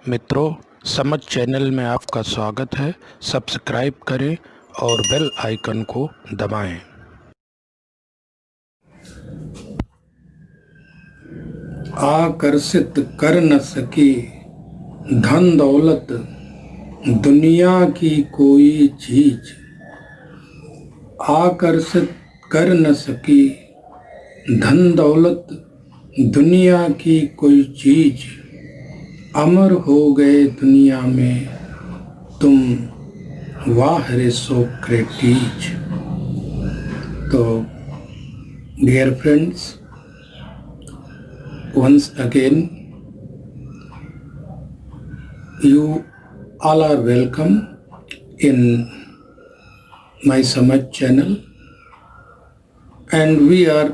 मित्रों, समझ चैनल में आपका स्वागत है। सब्सक्राइब करें और बेल आइकन को दबाएं। आकर्षित कर न सकी धन दौलत दुनिया की कोई चीज। आकर्षित कर न सकी धन दौलत दुनिया की कोई चीज। अमर हो गए दुनिया में तुम, वाह रे सोक्रेटिस। तो dear friends, once again you all are welcome in my Samaj channel, and we are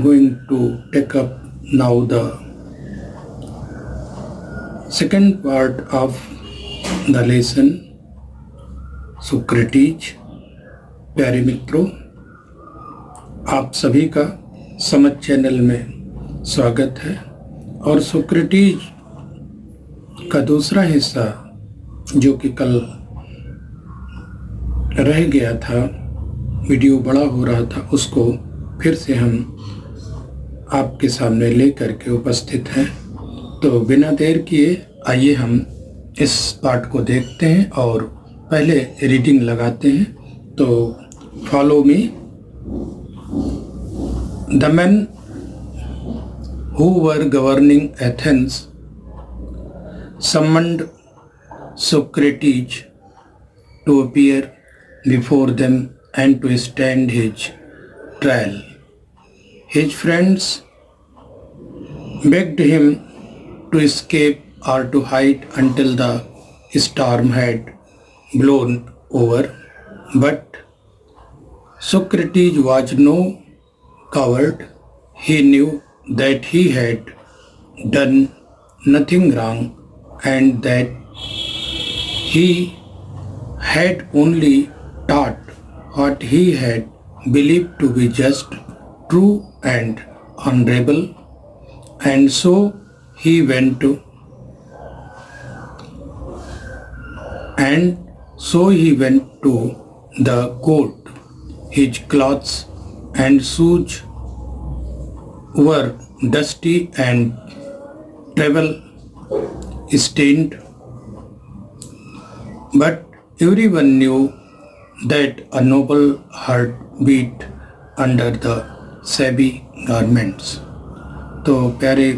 going to take up now the second part of the lesson Socrates. प्यारे मित्रों, आप सभी का समझ चैनल में स्वागत है। और सोक्रेटिस का दूसरा हिस्सा जो कि कल रह गया था, वीडियो बड़ा हो रहा था, उसको फिर से हम आपके सामने लेकर के उपस्थित हैं। तो बिना देर किए आइए हम इस पार्ट को देखते हैं और पहले रीडिंग लगाते हैं। तो follow me. The man who were governing Athens summoned Socrates to appear before them and to stand his trial. His friends begged him to escape or to hide until the storm had blown over, but Socrates was no coward. He knew that he had done nothing wrong and that he had only taught what he had believed to be just, true and honorable. And so he went to the court. His clothes and shoes were dusty and travel stained, but everyone knew that a noble heart beat under the shabby garments. तो प्यारे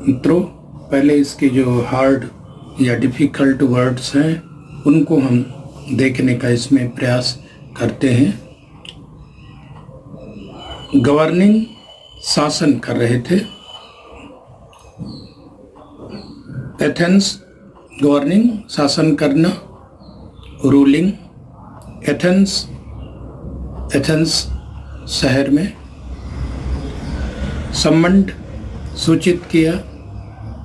मित्रों, पहले इसके जो hard या difficult words हैं उनको हम देखने का इसमें प्रयास करते हैं। गवर्निंग, शासन कर रहे थे। एथेंस, गवर्निंग, शासन करना, रूलिंग। एथेंस शहर में। सम्मन्ड, सूचित किया,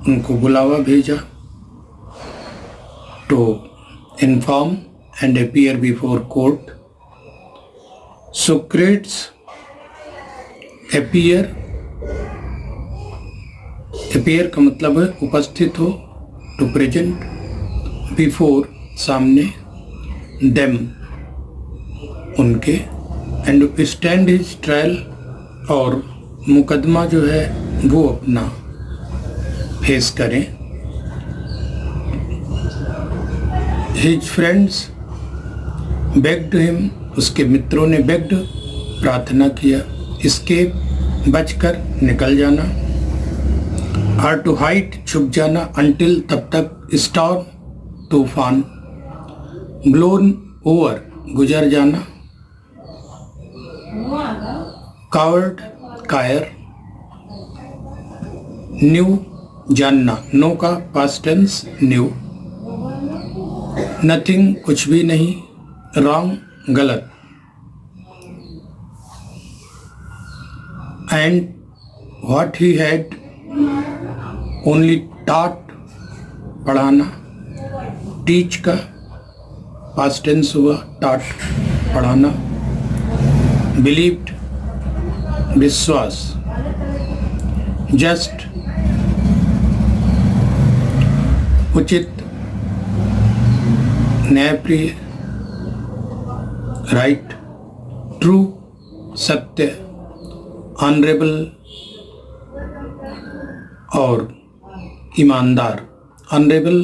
उनको बुलावा भेजा। To inform and appear before court. Socrates appear का मतलब है उपस्थित हो, टू प्रेजेंट, बिफोर सामने, देम उनके, एंड स्टैंड हिज ट्रायल और मुकदमा जो है वो अपना फेस करें। हिज फ्रेंड्स बेग्ड हिम, उसके मित्रों ने बेग्ड प्रार्थना किया, इसके बचकर निकल जाना, और टू हाइड छुप जाना, अंटिल तब तक, स्टॉर्म तूफान, ब्लोन ओवर गुजर जाना, कावर्ड कायर, न्यू जानना, नो का पास्ट टेंस न्यू, नथिंग कुछ भी नहीं, रॉन्ग गलत, and what he had only taught पढ़ाना, teach का past tense हुआ, taught पढ़ाना, believed विश्वास, just उचित, न्यायप्रिय, राइट, ट्रू, सत्य, ऑनरेबल और ईमानदार। ऑनरेबल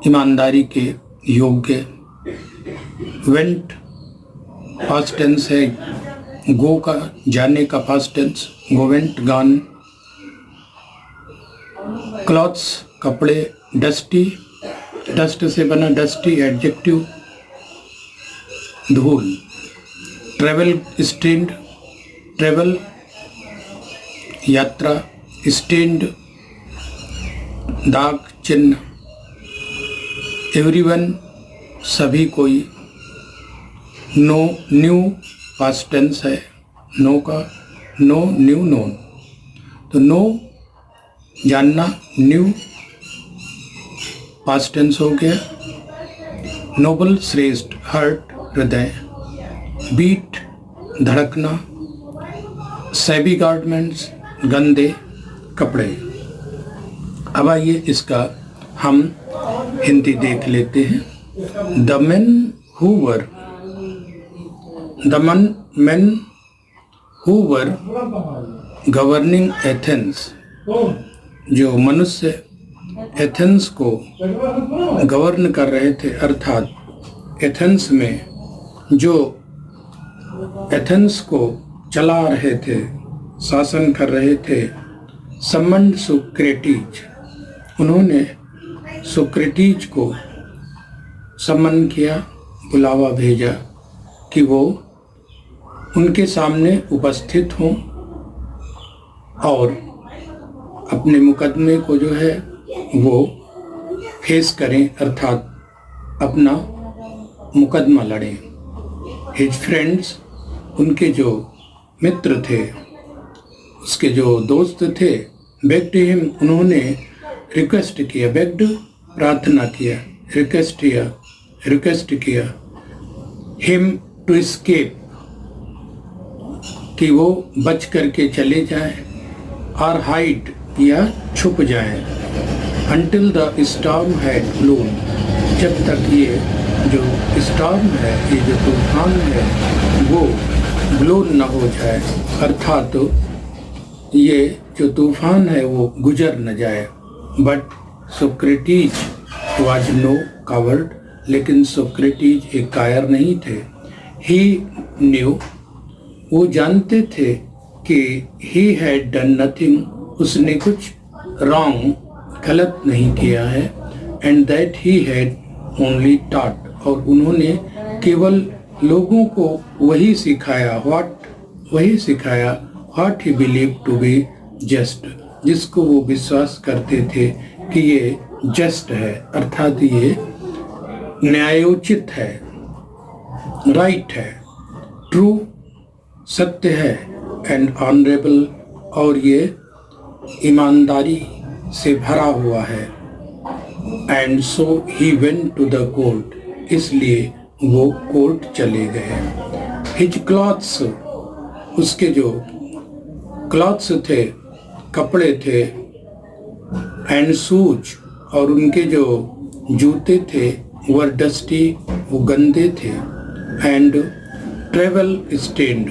ईमानदारी के योग्य। वेंट पास्ट टेंस है, गो का जाने का past tense, go went gone. Clothes कपड़े, डस्टी डस्ट से बना डस्टी एडजेक्टिव, धूल। ट्रेवल स्टेन्ड, ट्रेवल यात्रा, स्टेन्ड दाग चिन्ह। एवरीवन सभी कोई। नो न्यू पास्ट टेंस है, नो का, नो न्यू नोन। तो नो जानना, न्यू पास्ट टेंस हो गया। नोबल श्रेष्ठ, हर्ट हृदय, बीट धड़कना, सैबी गारमेंट्स गंदे कपड़े। अब आइए इसका हम हिंदी देख लेते हैं। The men who were governing Athens, जो मनुष्य एथेंस को गवर्न कर रहे थे, अर्थात एथेंस में जो एथेंस को चला रहे थे, शासन कर रहे थे, समन सोक्रेटिस, उन्होंने सोक्रेटिस को समन किया, बुलावा भेजा कि वो उनके सामने उपस्थित हों और अपने मुकदमे को जो है वो फेस करें, अर्थात अपना मुकदमा लड़ें। हिज फ्रेंड्स, उनके जो मित्र थे, उसके जो दोस्त थे, बेग्ड हिम, उन्होंने रिक्वेस्ट किया, बेग्ड प्रार्थना किया, रिक्वेस्ट किया हिम टू एस्केप, कि वो बच करके चले जाएं, और हाइड या छुप जाएं, until the storm had blown, जब तक ये जो स्टॉर्म है, ये जो तूफान है, वो ब्लोन न हो जाए, अर्थात तो ये जो तूफान है वो गुजर न जाए। But Socrates was no coward, लेकिन सोक्रेटिस एक कायर नहीं थे। ही न्यू, वो जानते थे कि ही हैड डन नथिंग, उसने कुछ रॉन्ग, गलत नहीं किया है, and that he had only taught, और उन्होंने केवल लोगों को वही सिखाया, what he believe to be just, जिसको वो विश्वास करते थे कि ये जस्ट है, अर्थात ये न्यायोचित है, राइट है, ट्रू सत्य है, एंड ऑनरेबल, और ये ईमानदारी से भरा हुआ है। And so he went to the court, इसलिए वो कोर्ट चले गए। हिज क्लॉथ्स, उसके जो क्लॉथ्स थे, कपड़े थे, एंड शूज, और उनके जो जूते थे, वर डस्टी, वो गंदे थे, एंड ट्रेवल स्टेन्ड,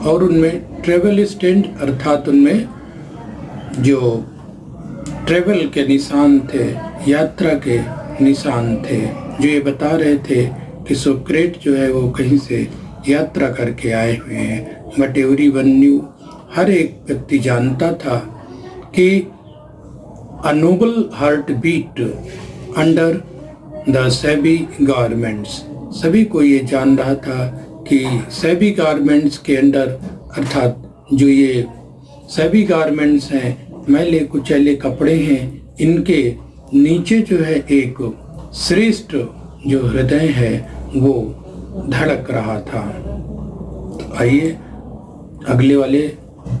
और उनमें ट्रेवल स्टेन्ड अर्थात उनमें जो ट्रेवल के निशान थे, यात्रा के निशान थे, जो ये बता रहे थे कि सोक्रेट जो है वो कहीं से यात्रा करके आए हुए हैं। बट एवरीवन न्यू, हर एक व्यक्ति जानता था कि a noble heart beat under the shabby garments, सभी को ये जान रहा था कि सैबी गारमेंट्स के अंडर, अर्थात जो ये सैबी गारमेंट्स हैं, मैले कुचैले कपड़े हैं, इनके नीचे जो है एक श्रेष्ठ जो हृदय है वो धड़क रहा था। तो आइए अगले वाले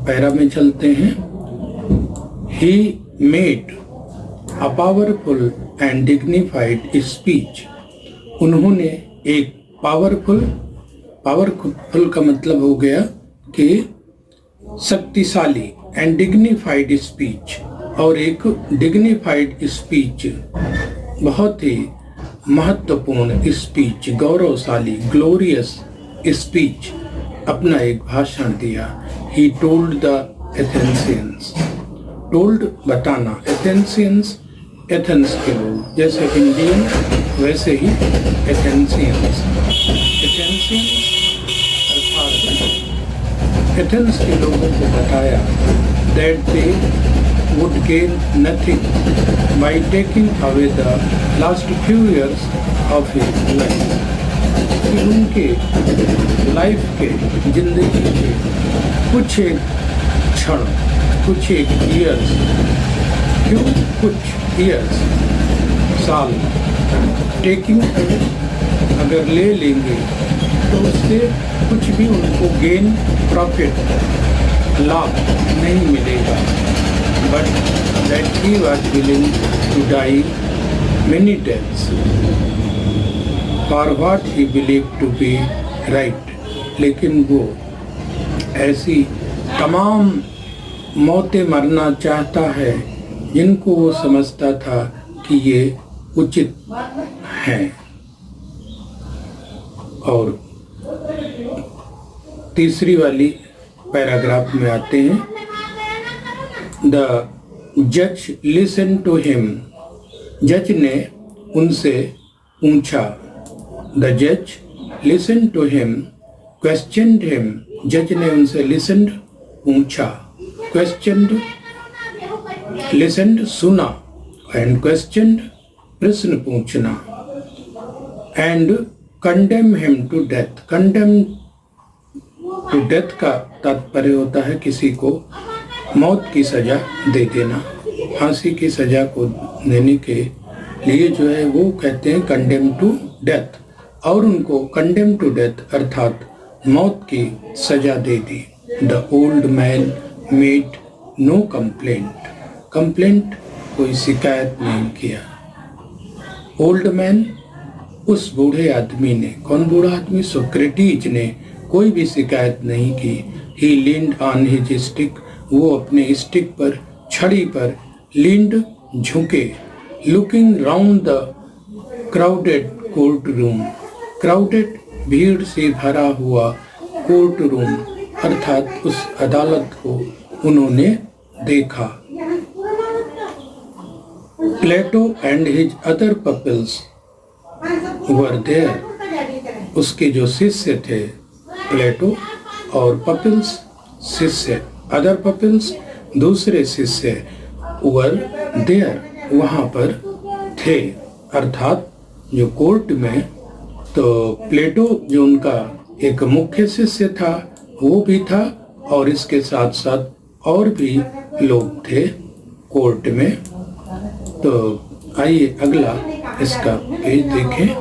पैरा में चलते हैं। He made a powerful and dignified speech, उन्होंने एक पावरफुल का मतलब हो गया कि शक्तिशाली, एंड डिग्निफाइड स्पीच, और एक डिग्निफाइड स्पीच, बहुत ही महत्वपूर्ण स्पीच, गौरवशाली ग्लोरियस स्पीच, अपना एक भाषण दिया। ही टोल्ड द एथेंसियंस, टोल्ड बताना, एथेंसियंस एथेंस के लोग, जैसे इंडियन वैसे ही एथेंसियंस, एथेंसियंस अर्थात एथेंस के लोगों को बताया that they would gain nothing by taking away the last few years of his life, कि उनके लाइफ के, जिंदगी के कुछ एक क्षण, कुछ एक ईयर्स, क्यों कुछ ईयर्स, साल, टेकिंग अगर ले लेंगे तो उससे कुछ भी उनको गेन, प्रॉफिट, लाभ नहीं मिलेगा। But that he was willing to die many deaths for what he believed to be right, लेकिन वो ऐसी तमाम मौतें मरना चाहता है जिनको वो समझता था कि ये उचित हैं। और तीसरी वाली पैराग्राफ में आते हैं। The judge listened to him, जज ने उनसे पूछा। The judge listened to him, questioned him, जज ने उनसे listened पूछा, questioned listened सुना, and questioned प्रश्न पूछना, and condemn him to death, condemn to death का तात्पर्य होता है किसी को मौत की सजा दे देना, फांसी की सजा को देने के लिए जो है वो कहते हैं कंडेम टू डेथ, और उनको कंडेम टू डेथ अर्थात मौत की सजा दे दी। The old man made no complaint, complaint कोई शिकायत नहीं किया। ओल्ड मैन उस बूढ़े आदमी ने, कौन बूढ़ा आदमी? सोक्रेटिस ने कोई भी शिकायत नहीं की। ही लीन्ड ऑन हिज स्टिक, वो अपने स्टिक पर, छड़ी पर लीन्ड झुके। Looking round the crowded court room, crowded भीड़ से भरा हुआ कोर्ट रूम अर्थात उस अदालत को उन्होंने देखा। Plato and his other pupils were there, उसके जो शिष्य थे, प्लेटो और पपिल्स शिष्य, अदर पपिल्स दूसरे शिष्य, वर देयर वहाँ पर थे, अर्थात जो कोर्ट में। तो प्लेटो जो उनका एक मुख्य शिष्य था वो भी था, और इसके साथ साथ और भी लोग थे कोर्ट में। तो आइए अगला इसका पेज देखें।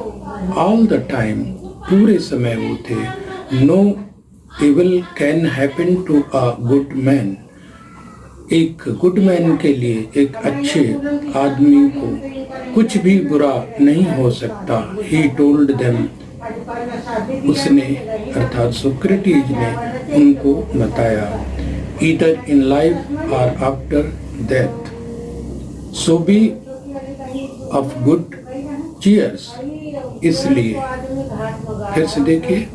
ऑल द टाइम, पूरे समय वो थे। No evil can happen to a good man, एक गुड मैन के लिए, एक अच्छे आदमी को कुछ भी बुरा नहीं हो सकता। ही टोल्ड देम, उसने अर्थात सोक्रेटिस ने उनको बताया। ईदर इन लाइफ और after death, so be of good cheers, इसलिए फिर से देखिए,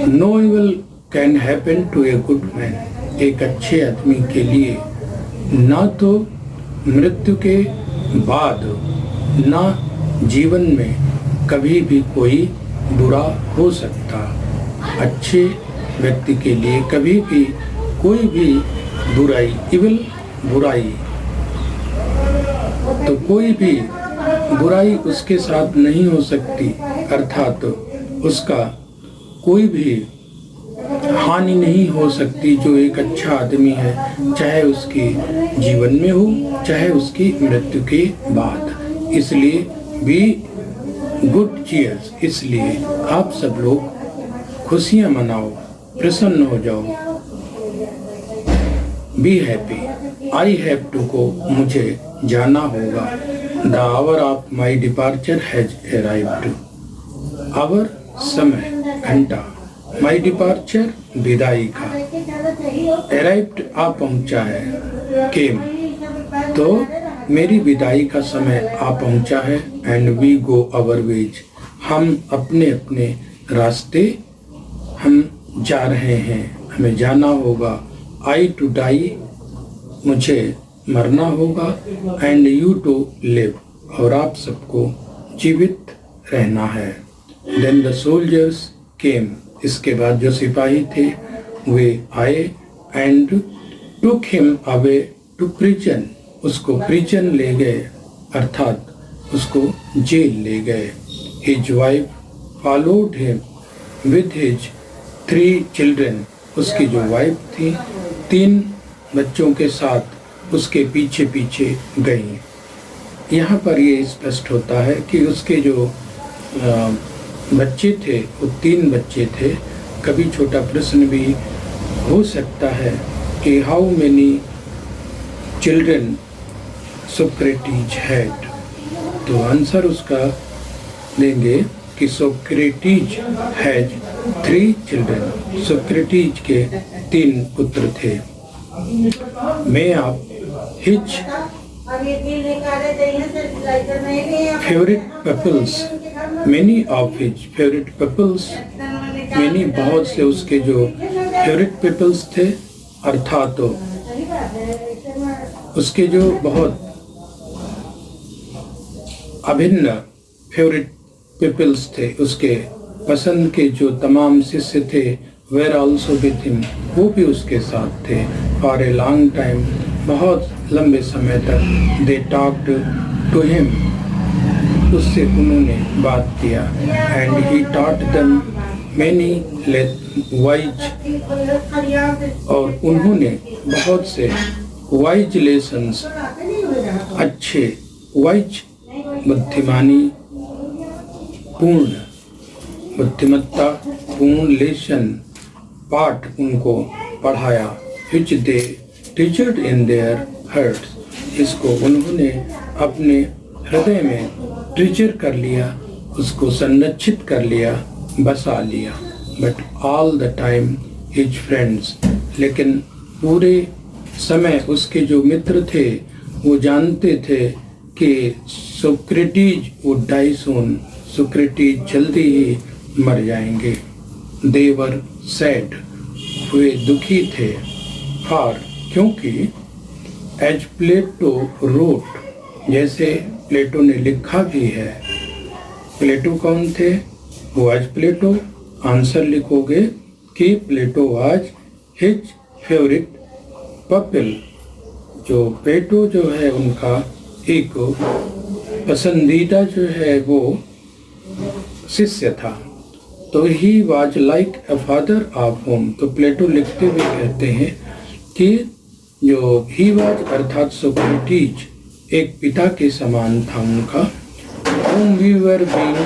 no evil can happen to a good man, एक अच्छे आदमी के लिए ना तो मृत्यु के बाद, ना जीवन में कभी भी कोई बुरा हो सकता। अच्छे व्यक्ति के लिए कभी भी कोई भी बुराई, इविल बुराई, तो कोई भी बुराई उसके साथ नहीं हो सकती, अर्थात उसका कोई भी हानि नहीं हो सकती जो एक अच्छा आदमी है, चाहे उसकी जीवन में हो चाहे उसकी मृत्यु के बाद। इसलिए बी गुड चीयर्स, इसलिए आप सब लोग खुशियां मनाओ, प्रसन्न हो जाओ। Be happy, I have to go, मुझे जाना होगा। The hour of my departure has arrived, hour समय घंटा, माई डिपार्चर विदाई का, अराइव्ड आ पहुंचा है, came. तो मेरी विदाई का समय आ पहुंचा है. And we go our ways. हम अपने अपने रास्ते हम जा रहे हैं. हमें जाना होगा. I to die, मुझे मरना होगा. And you to live, और आप सबको जीवित रहना है. Then the soldiers came. इसके बाद जो सिपाही थे वे आए. And took him away to prison. उसको prison ले गए, अर्थात उसको जेल ले गए. His wife followed him with his 3 children. उसकी जो वाइफ थी 3 बच्चों के साथ उसके पीछे पीछे गई. यहाँ पर ये स्पष्ट होता है कि उसके जो बच्चे थे वो 3 बच्चे थे. कभी छोटा प्रश्न भी हो सकता है कि how many children Socrates had. तो आंसर उसका देंगे कि सोक्रेटिस हैज 3 चिल्ड्रन. सोक्रेटिस के 3 पुत्र थे. मैं आप his favourite peoples, many of his favourite peoples, many बहुत से उसके जो फेवरेट पीपल्स थे, अर्थात तो उसके जो बहुत अभिन्न फेवरेट पीपल्स थे, उसके पसंद के जो तमाम शिष्य थे, वेर ऑल्सो विथ हिम, वो भी उसके साथ थे. फॉर ए लॉन्ग टाइम, बहुत लंबे समय तक. दे टॉक्ड टू हिम, उससे उन्होंने बात किया. And he taught them many wise, और उन्होंने बहुत से वाइज लेसन्स, अच्छे वाइज बुद्धिमानी पूर्ण, बुद्धिमत्ता पूर्ण लेसन, पाठ उनको पढ़ाया. which they treasured in their hearts. इसको उन्होंने अपने हृदय में ट्रीचर कर लिया, उसको संरक्षित कर लिया, बसा लिया. But all the time his friends, लेकिन पूरे समय उसके जो मित्र थे वो जानते थे कि Socrates would die soon, Socrates जल्दी ही मर जाएंगे. They were sad, वे दुखी थे. For, क्योंकि as Plato wrote, जैसे प्लेटो ने लिखा भी है. प्लेटो कौन थे? was Plato. आंसर लिखोगे कि प्लेटो was his favorite pupil. जो प्लेटो जो है उनका एक पसंदीदा जो है वो शिष्य था. तो ही was like a father of whom. तो प्लेटो लिखते हुए कहते हैं कि जो ही was अर्थात सोक्रेटिस एक पिता के समान था उनका. whom we were being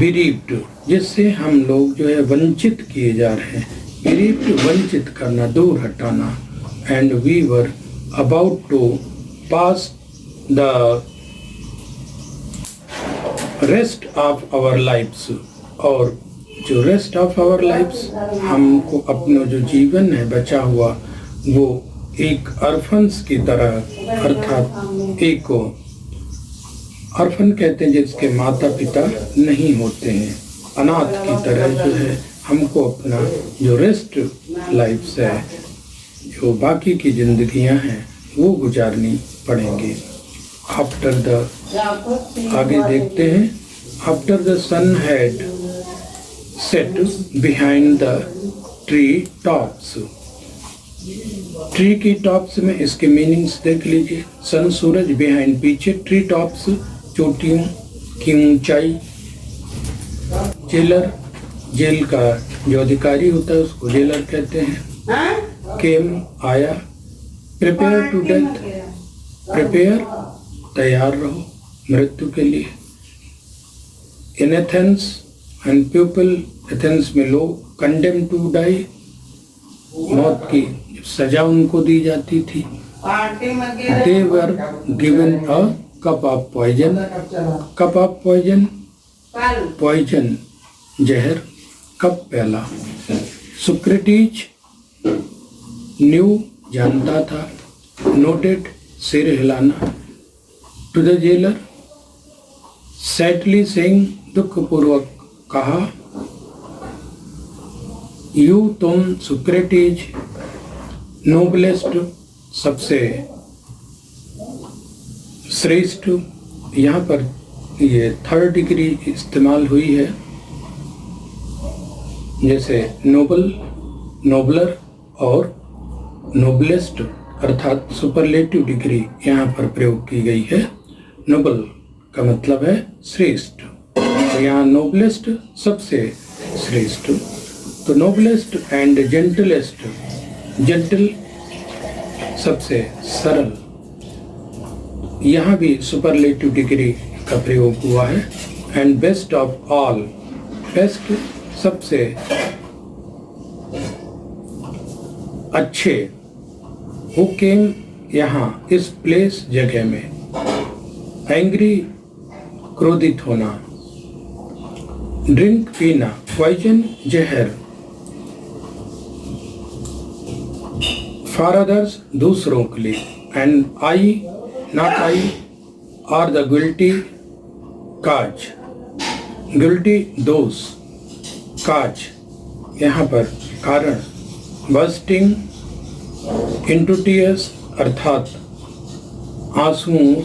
bereaved, जिससे हम लोग जो है वंचित किए जा रहे हैं. bereaved वंचित करना, दूर हटाना. and we were about to pass the rest of our lives, और जो रेस्ट ऑफ आवर लाइफ्स, हमको अपना जो जीवन है बचा हुआ वो एक अर्फन्स की तरह, अर्थात एक अर्फन कहते हैं जिसके माता पिता नहीं होते हैं, अनाथ की तरह जो है हमको अपना जो रेस्ट लाइफ्स है, जो बाकी की जिंदगियां हैं वो गुजारनी पड़ेंगी. आफ्टर द, आगे देखते हैं. After the sun had set behind the tree tops. Tree की टॉप्स में इसके मीनिंग्स देख लीजिए. सन सूरज, बिहाइंड पीछे, ट्री टॉप्स चोटियों की ऊंचाई. जेलर, जेल का जो अधिकारी होता है उसको जेलर कहते हैं. केम आया. प्रिपेयर टू डेथ, प्रिपेयर तैयार रहो मृत्यु के लिए. In Athens and people, Athens में लोग, कंडेम टू डाई, मौत की सजा उनको दी जाती थी. They were given a cup of poison. Cup of poison, poison जहर, कप प्याला. सोक्रेटिस न्यू जानता था. noted सिर हिलाना। To the jailer, sadly saying, दुखपूर्वक कहा, यू तुम सुक्रेटिज, नोबलेस्ट सबसे श्रेष्ठ। यहाँ पर ये थर्ड डिग्री इस्तेमाल हुई है, जैसे नोबल, नोबलर और नोबलेस्ट अर्थात सुपरलेटिव डिग्री यहाँ पर प्रयोग की गई है। नोबल का मतलब है श्रेष्ठ, तो यहाँ नोबलेस्ट सबसे श्रेष्ठ। तो नोबलेस्ट एंड जेंटलेस्ट, जेंटल सबसे सरल, यहाँ भी सुपरलेटिव डिग्री का प्रयोग हुआ है। And best of all, best सबसे अच्छे। हु केम यहाँ इस प्लेस जगह में, एंग्री क्रोधित होना, ड्रिंक पीना, पॉइजन जहर, फॉर अदर्स दूसरों के लिए, and I not I are the guilty cause, guilty दोष, काज यहाँ पर कारण, बस्टिंग इंटू टीयर्स अर्थात आंसुओं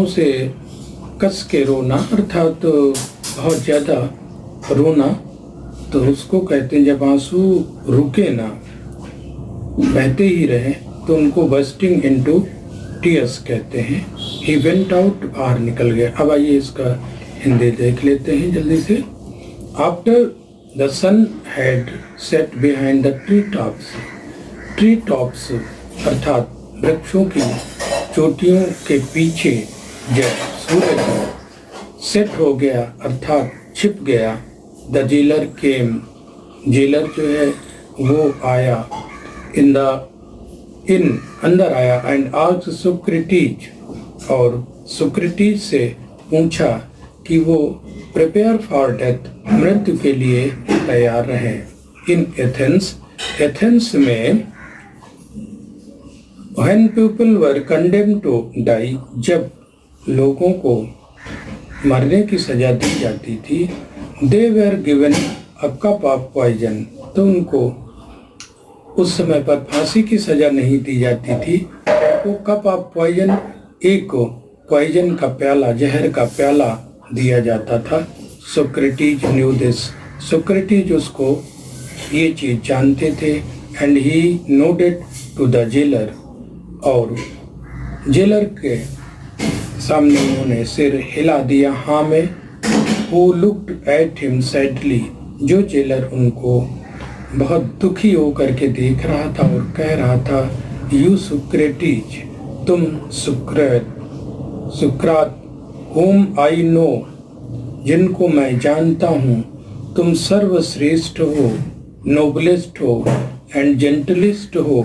से कस के रोना, अर्थात बहुत ज़्यादा रोना, तो उसको कहते हैं जब आंसू रुके ना, बहते ही रहे तो उनको बस्टिंग इनटू टीयर्स कहते हैं। ही वेंट आउट, बाहर निकल गया। अब आइए इसका हिंदी देख लेते हैं जल्दी से। After the sun had set behind the tree tops अर्थात वृक्षों की चोटियों के पीछे जब सूरज सेट हो गया अर्थात छिप गया, द जेलर केम, जेलर जो है वो आया, इन अंदर आया, एंड आस्क्ड सोक्रेटिस, और सोक्रेटिस से पूछा कि वो प्रिपेयर फॉर डेथ, मृत्यु के लिए तैयार रहे। इन एथेंस में when people were condemned to die, जब लोगों को मरने की सजा दी जाती थी, they were given a cup of poison, तो उनको उस समय पर फांसी की सजा नहीं दी जाती थी, तो कप ऑफ पॉइजन, एक पॉइजन का प्याला, जहर का प्याला दिया जाता था। सोक्रेटिस न्यू दिस, सोक्रेटिस उसको ये चीज जानते थे। And he nodded to the jailer, और जेलर के सामने उन्होंने सिर हिला दिया हाँ में। Who looked at him sadly, जो जेलर उनको बहुत दुखी होकर के देख रहा था और कह रहा था, यू सुक्रेटिस, तुम सुक्रात, whom आई नो, जिनको मैं जानता हूँ, तुम सर्वश्रेष्ठ हो, नोबलेस्ट हो, एंड जेंटलिस्ट हो,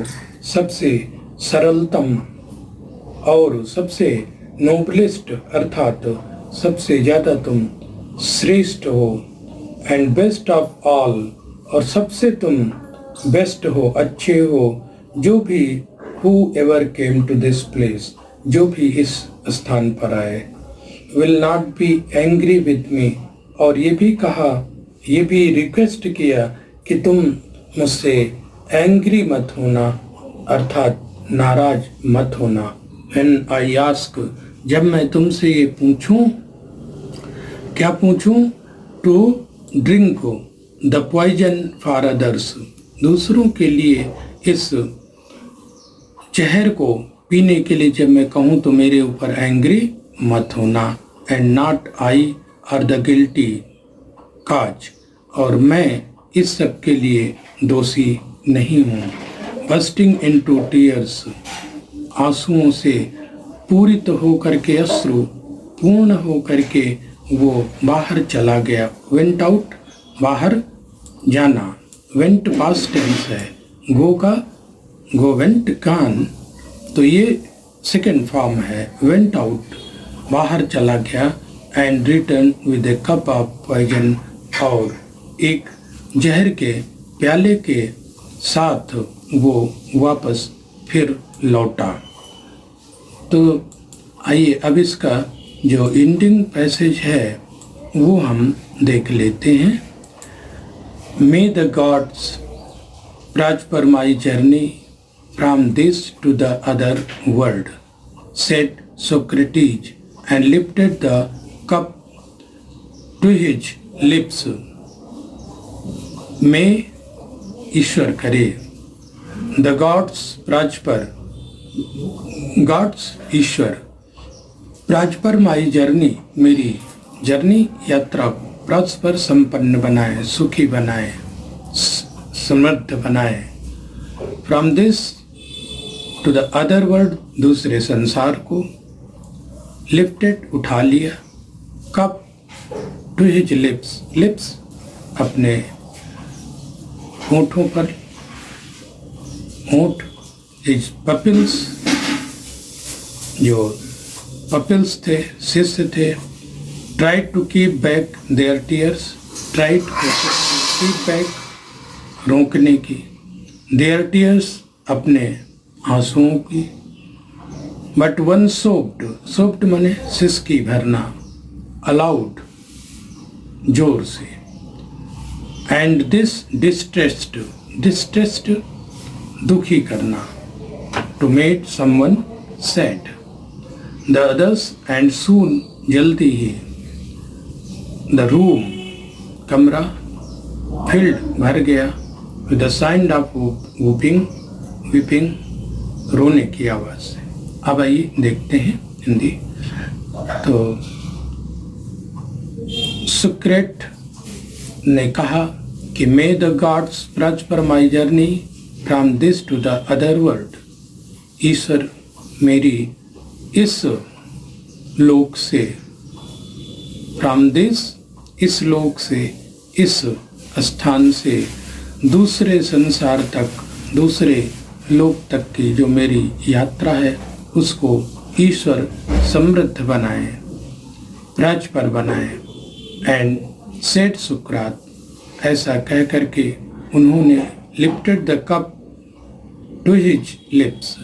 सबसे सरलतम, और सबसे नोबलेस्ट अर्थात सबसे ज़्यादा तुम श्रेष्ठ हो, एंड बेस्ट ऑफ ऑल, और सबसे तुम बेस्ट हो, अच्छे हो, जो भी whoever came to this place, जो भी इस स्थान पर आए, will not be angry with me, और ये भी कहा, ये भी रिक्वेस्ट किया कि तुम मुझसे एंग्री मत होना, अर्थात नाराज मत होना। व्हेन आई आस्क, जब मैं तुमसे ये पूछूं, क्या पूछूं? To drink the poison for others, दूसरों के लिए इस जहर को पीने के लिए जब मैं कहूँ तो मेरे ऊपर एंग्री मत होना। And not I are the guilty cause, और मैं इस सब के लिए दोषी नहीं हूँ। बस्टिंग इनटू टीयर्स, आंसुओं से पूरित होकर के, अश्रु पूर्ण होकर के वो बाहर चला गया। वेंट आउट, बाहर जाना। वेंट पास्ट टेंस है, गो का गो, वेंट कान, तो ये सेकेंड फॉर्म है। वेंट आउट, बाहर चला गया। And return with a cup of poison, और एक जहर के प्याले के साथ वो वापस फिर लौटा। तो आइए अब इसका जो एंडिंग पैसेज है वो हम देख लेते हैं। मे the God's prosper my journey from this to the other world, said Socrates, and lifted the cup to his lips. May ईश्वर करे, the gods prosper, gods ईश्वर, prosper my journey, मेरी जर्नी यात्रा प्रॉस्पर संपन्न बनाए, सुखी बनाए, समृद्ध बनाए। From this to the other world, दूसरे संसार को। लिफ्टेड उठा लिया, cup to his lips, lips अपने होठों पर, होठ हिज पपिल्स, जो पपिल्स थे, शिष्य थे। Tried to keep back their tears, tried to keep back रोकने की, देयर टीयर्स अपने आंसुओं की। बट वन सोप्ड, सोप्ड माने सिसकी भरना, अलाउड जोर से। एंड दिस डिस्ट्रेस्ड, डिस्ट्रेस्ड दुखी करना, to made someone sad. The others and soon, जल्दी ही। द रूम, कमरा, फिल्ड भर गया, with the sound of whooping, weeping, रोने की आवाज से। अब आइए देखते हैं हिंदी। तो सुक्रेट ने कहा कि may the gods prosper my journey from this to the other world, ईश्वर मेरी इस लोक से, फ्रॉम दिस, इस लोक से, इस स्थान से दूसरे संसार तक, दूसरे लोक तक की जो मेरी यात्रा है उसको ईश्वर समृद्ध बनाए, प्रॉस्पर बनाए। एंड सेड सुकरात, ऐसा कह करके उन्होंने lifted the cup to his lips,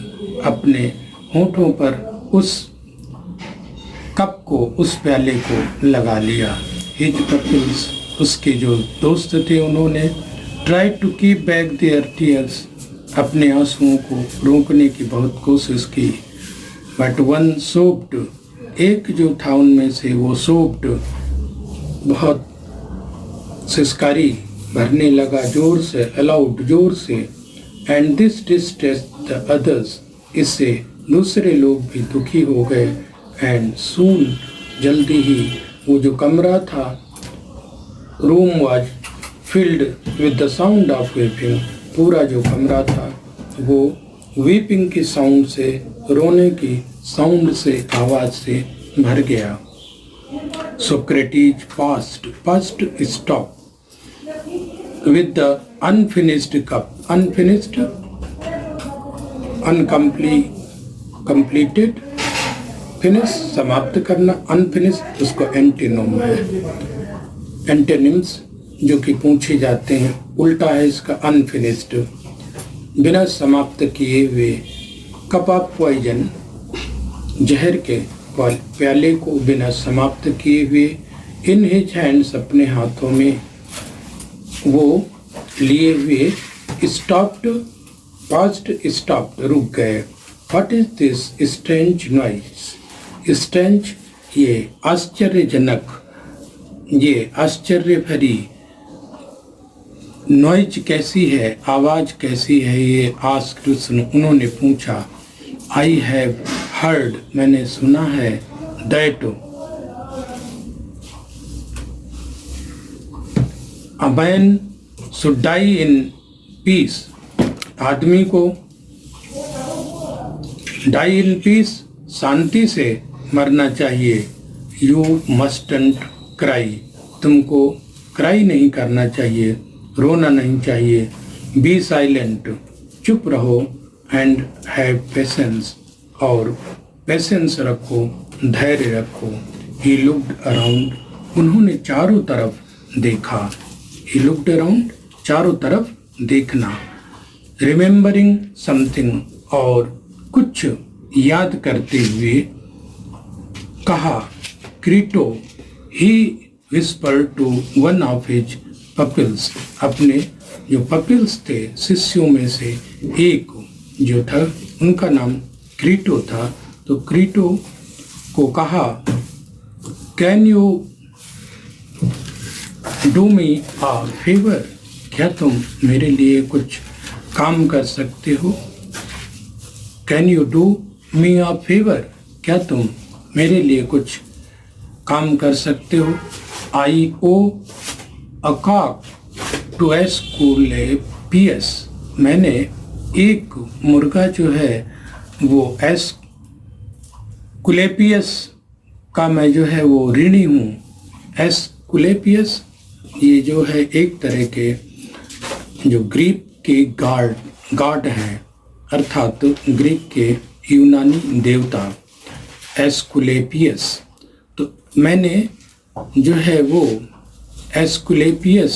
अपने होठों पर उस कप को, उस प्याले को लगा लिया। हिज पपिल्स, उसके जो दोस्त थे उन्होंने try to keep back their tears, अपने आंसुओं को रोकने की बहुत कोशिश की। बट वन सोप्ड, एक जो था उनमें से वो सोप्ड, बहुत सिसकारी भरने लगा जोर से, अलाउड जोर से। And this distressed the others, इससे दूसरे लोग भी दुखी हो गए। एंड सून, जल्दी ही, वो जो कमरा था, room was filled with the sound of weeping, पूरा जो कमरा था वो वीपिंग की साउंड से, रोने की साउंड से, आवाज से भर गया। Socrates past, past stop with the unfinished cup, unfinished, completed, finish समाप्त करना, अनफिनिश्ड उसको एंटीनोम है। एंटेनिम्स जो कि पूछे जाते हैं, उल्टा है इसका अनफिनिश्ड, बिना समाप्त किए हुए। कप ऑफ पॉइजन, जहर के प्याले को बिना समाप्त किए हुए। इन हिज हैंड्स, अपने हाथों में वो लिए हुए। स्टॉप्ड, पास्ट स्टॉप्ड, रुक गए। What is this strange noise, strange ये आश्चर्यजनक, ये आश्चर्य भरी नॉइज कैसी है, आवाज कैसी है ये, आस्क्ड, उन्होंने पूछा। आई हैव हर्ड, मैंने सुना है। That a man should die in peace, आदमी को डाई इन पीस, शांति से मरना चाहिए। यू मस्टंट क्राई, तुमको क्राई नहीं करना चाहिए, रोना नहीं चाहिए। बी साइलेंट, चुप रहो। एंड हैव पेशेंस, और पेशेंस रखो, धैर्य रखो। ही लुक्ड अराउंड, उन्होंने चारों तरफ देखा। ही लुक्ड अराउंड, चारों तरफ देखना। रिमेम्बरिंग समथिंग और कुछ याद करते हुए कहा, Crito he whisper to one of his pupils, अपने जो पपिल्स थे शिष्यों में से एक जो था उनका नाम क्रीटो था, तो क्रीटो को कहा, can you do me a favour, क्या तुम मेरे लिए कुछ काम कर सकते हो? Can you do me a favour, क्या तुम मेरे लिए कुछ काम कर सकते हो? आई ओ अ कॉक टू एस्कुलेपियस, मैंने एक मुर्गा जो है वो एस्कुलेपियस का मैं जो है वो ऋणी हूँ। एस्कुलेपियस ये जो है एक तरह के जो ग्रीक के गॉड हैं, अर्थात ग्रीक के यूनानी देवता एस्कुलेपियस। तो मैंने जो है वो एस्कुलेपियस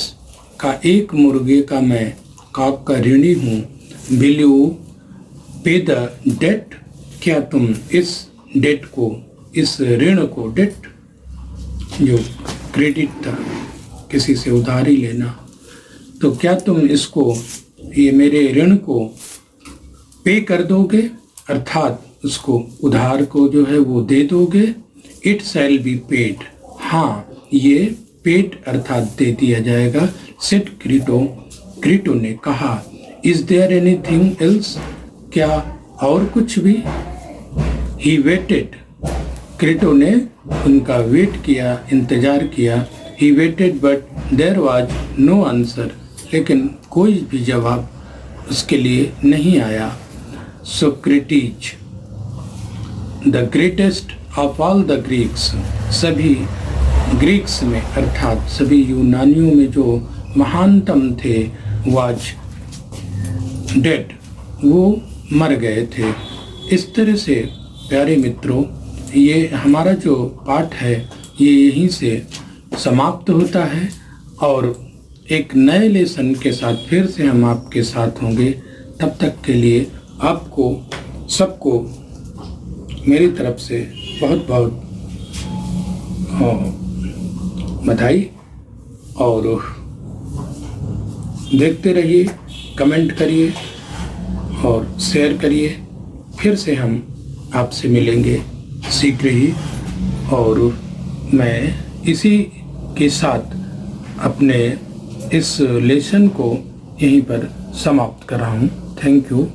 का एक मुर्गे का मैं कॉक का ऋणी हूँ। विल यू पे द डेट, क्या तुम इस डेट को, इस ऋण को, डेट जो क्रेडिट था किसी से उधारी लेना, तो क्या तुम इसको, ये मेरे ऋण को पे कर दोगे, अर्थात उसको उधार को जो है वो दे दोगे? इट शैल बी पेड, हाँ ये पेड अर्थात दे दिया जाएगा। सेड क्रीटो, क्रीटो ने कहा, इज देयर एनीथिंग एल्स, क्या और कुछ भी? ही वेटेड, क्रीटो ने उनका वेट किया, इंतजार किया। He waited but there was no answer, लेकिन कोई भी जवाब उसके लिए नहीं आया। Socrates, the greatest of all the Greeks, सभी ग्रीक्स में अर्थात सभी यूनानियों में जो महानतम थे, वाज डेड, वो मर गए थे। इस तरह से प्यारे मित्रों, ये हमारा जो पाठ है ये यहीं से समाप्त होता है और एक नए लेसन के साथ फिर से हम आपके साथ होंगे। तब तक के लिए आपको सबको मेरी तरफ से बहुत बहुत बधाई, और देखते रहिए, कमेंट करिए और शेयर करिए। फिर से हम आपसे मिलेंगे शीघ्र ही, और मैं इसी के साथ अपने इस लेसन को यहीं पर समाप्त कर रहा हूँ। Thank you.